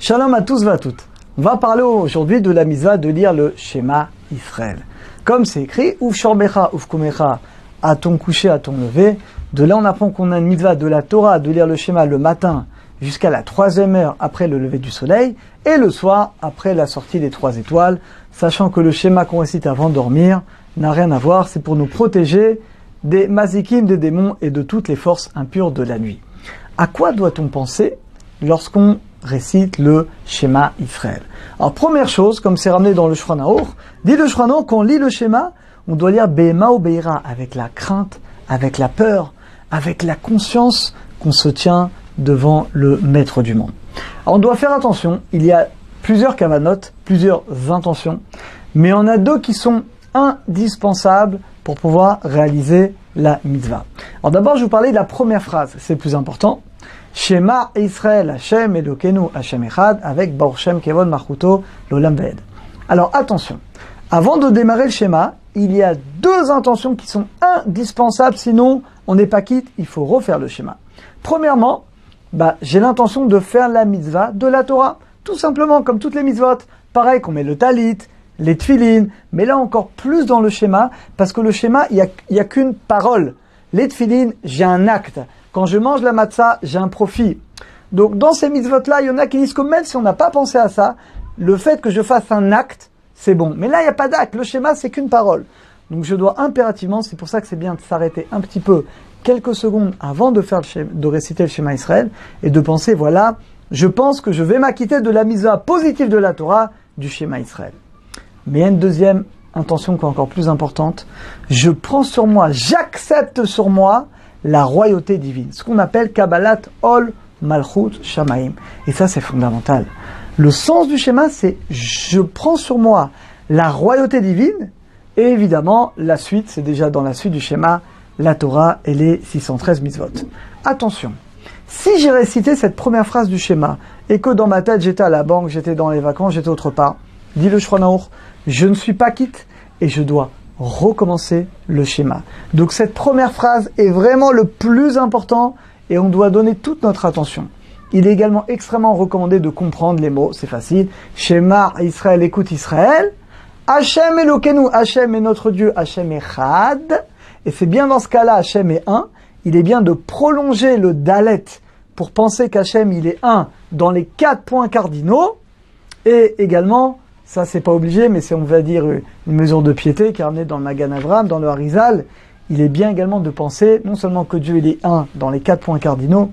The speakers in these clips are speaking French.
Shalom à tous et à toutes. On va parler aujourd'hui de la mitzvah de lire le Shema Israël. Comme c'est écrit, Ouf shorbecha, ouf kumecha, à ton coucher, à ton lever. De là, on apprend qu'on a une mitzvah de la Torah de lire le Shema le matin jusqu'à la 3e heure après le lever du soleil et le soir après la sortie des 3 étoiles, sachant que le Shema qu'on récite avant de dormir n'a rien à voir, c'est pour nous protéger des mazikim, des démons et de toutes les forces impures de la nuit. À quoi doit-on penser lorsqu'on récite le Shema Israël? Alors première chose, comme c'est ramené dans le Shulchan Aruch, dit le Shulchan Aruch, quand on lit le Shema, on doit lire Behema ou Beira, avec la crainte, avec la peur, avec la conscience qu'on se tient devant le maître du monde. Alors on doit faire attention, il y a plusieurs kavanotes, plusieurs intentions, mais on a 2 qui sont indispensables pour pouvoir réaliser la mitzvah. Alors d'abord, je vais vous parler de la première phrase, c'est le plus important. Shema Israël Hashem Elokenu Hashem Echad avec Baruch Shem Kevod Marchuto L'Olam Vaed. Alors attention, avant de démarrer le schéma, il y a 2 intentions qui sont indispensables, sinon on n'est pas quitte, il faut refaire le schéma. Premièrement, j'ai l'intention de faire la mitzvah de la Torah, tout simplement comme toutes les mitzvot. Pareil qu'on met le talit, les tfilines, mais là encore plus dans le schéma, parce que le schéma, il n'y a qu'une parole. Les tfilines, j'ai un acte. Quand je mange la matzah, j'ai un profit. Donc dans ces mitzvot-là, il y en a qui disent que même si on n'a pas pensé à ça, le fait que je fasse un acte, c'est bon. Mais là, il n'y a pas d'acte. Le schéma, c'est qu'une parole. Donc je dois impérativement, c'est pour ça que c'est bien de s'arrêter un petit peu, quelques secondes avant de faire de réciter le Shema Israël, et de penser, voilà, je pense que je vais m'acquitter de la mitzvah positive de la Torah, du Shema Israël. Mais il y a une deuxième intention qui est encore plus importante. Je prends sur moi, j'accepte sur moi la royauté divine. Ce qu'on appelle Kabbalat Ol Malchut Shamaim. Et ça, c'est fondamental. Le sens du schéma, c'est je prends sur moi la royauté divine. Et évidemment, la suite, c'est déjà dans la suite du schéma, la Torah et les 613 mitzvot. Attention, si j'ai récité cette première phrase du schéma et que dans ma tête, j'étais à la banque, j'étais dans les vacances, j'étais autre part, dit le Shulchan Aruch, je ne suis pas quitte et je dois recommencer le schéma. Donc cette première phrase est vraiment le plus important et on doit donner toute notre attention. Il est également extrêmement recommandé de comprendre les mots, c'est facile. Shema Israël, écoute Israël. Hashem Elokenu, Hashem est notre Dieu, Hashem Echad. Et c'est bien dans ce cas-là, Hashem est un. Il est bien de prolonger le dalet pour penser qu'Hashem il est un dans les 4 points cardinaux. Et également, ça c'est pas obligé, mais c'est on va dire une mesure de piété qui est ramenée dans le Magan Avraham, dans le Harizal. Il est bien également de penser, non seulement que Dieu il est un dans les 4 points cardinaux,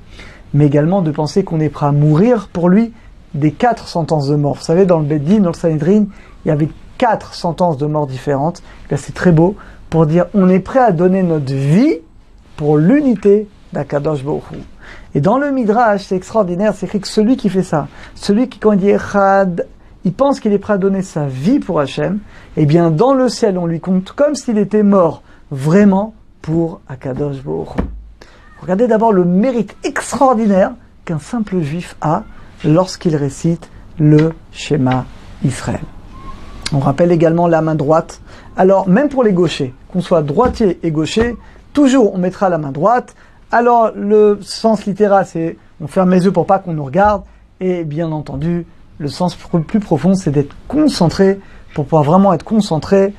mais également de penser qu'on est prêt à mourir pour lui des 4 sentences de mort. Vous savez, dans le Beddin, dans le Sanhedrin, il y avait 4 sentences de mort différentes. Là c'est très beau, pour dire on est prêt à donner notre vie pour l'unité d'Akadosh Baruch Hu. Et dans le Midrash, c'est extraordinaire, c'est écrit que celui qui fait ça, celui qui quand il dit Echad, il pense qu'il est prêt à donner sa vie pour Hachem, eh bien dans le ciel on lui compte comme s'il était mort vraiment pour Akadosh Baruch Hu. Regardez d'abord le mérite extraordinaire qu'un simple juif a lorsqu'il récite le Shema Israël. On rappelle également la main droite. Alors même pour les gauchers, qu'on soit droitier et gaucher, toujours on mettra la main droite. Alors le sens littéral c'est on ferme les yeux pour pas qu'on nous regarde, et bien entendu le sens plus profond, c'est d'être concentré, pour pouvoir vraiment être concentré.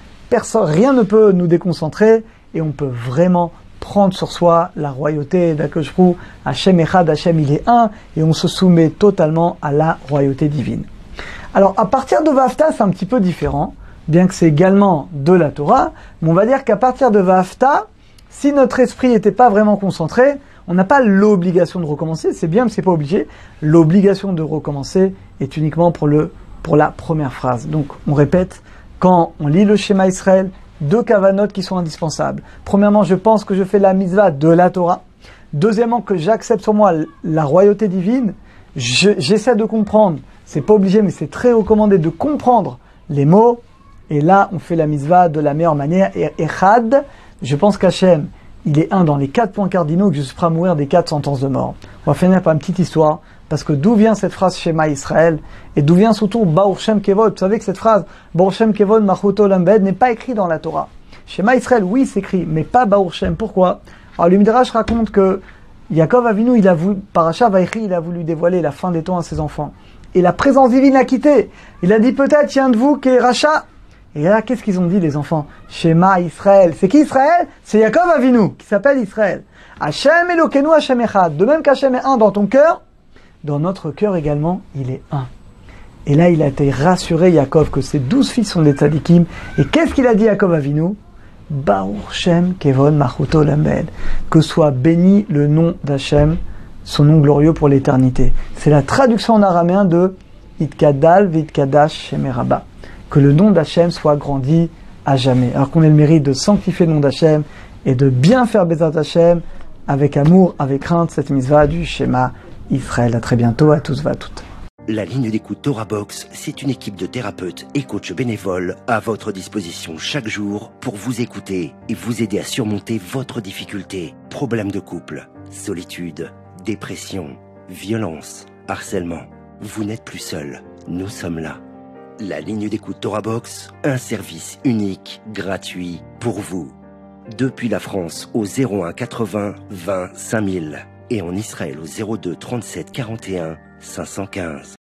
Rien ne peut nous déconcentrer, et on peut vraiment prendre sur soi la royauté d'Akadosh Baruch Hu. Hashem Echad, Hashem il est un, et on se soumet totalement à la royauté divine. Alors à partir de Vafta, c'est un petit peu différent, bien que c'est également de la Torah, mais on va dire qu'à partir de Vafta, si notre esprit n'était pas vraiment concentré, on n'a pas l'obligation de recommencer, c'est bien mais c'est pas obligé. L'obligation de recommencer est uniquement pour la première phrase. Donc on répète, quand on lit le Shema Israël, 2 kavanotes qui sont indispensables. Premièrement, je pense que je fais la mitzvah de la Torah. Deuxièmement, que j'accepte sur moi la royauté divine. J'essaie de comprendre, c'est pas obligé mais c'est très recommandé de comprendre les mots. Et là, on fait la mitzvah de la meilleure manière. Et Echad, je pense qu'Hachem, il est un dans les 4 points cardinaux, que je suis prêt à mourir des 4 sentences de mort. On va finir par une petite histoire, parce que d'où vient cette phrase Shema Israël, et d'où vient surtout Baruch Shem Kevod. Vous savez que cette phrase, Baruch Shem Kevod Marchuto L'Olam Vaed, n'est pas écrite dans la Torah. Shema Israël, oui, c'est écrit, mais pas Baruch Shem. Pourquoi? Alors le Midrash raconte que Yaakov Avinu, Parashat Vaïchi, il a voulu dévoiler la fin des temps à ses enfants. et la présence divine l'a quitté. Il a dit peut-être, il y a un de vous qui est rachat. Et là, qu'est-ce qu'ils ont dit les enfants? Shema Israël. C'est qui Israël? C'est Yaakov Avinu, qui s'appelle Israël. Hashem Elokeinu Hashem Echad. De même qu'Hashem est un dans ton cœur, dans notre cœur également, il est un. Et là, il a été rassuré, Yaakov, que ses 12 fils sont des tzadikim. Et qu'est-ce qu'il a dit Yaakov Avinu? Baruch Shem Kevon Machuto Lamed. Que soit béni le nom d'Hashem, son nom glorieux pour l'éternité. C'est la traduction en araméen de Itkadal Vitkadash Shemeraba. Que le nom d'Hachem soit grandi à jamais. Alors qu'on ait le mérite de sanctifier le nom d'Hachem et de bien faire Bezat Hachem avec amour, avec crainte, cette mitzvah du Shema Israël. À très bientôt, à tous, à toutes. La ligne d'écoute Torah Box, c'est une équipe de thérapeutes et coachs bénévoles à votre disposition chaque jour pour vous écouter et vous aider à surmonter votre difficulté. Problèmes de couple, solitude, dépression, violence, harcèlement. Vous n'êtes plus seul, nous sommes là. La ligne d'écoute Torah Box, un service unique, gratuit pour vous. Depuis la France au 01 80 20 5000 et en Israël au 02 37 41 515.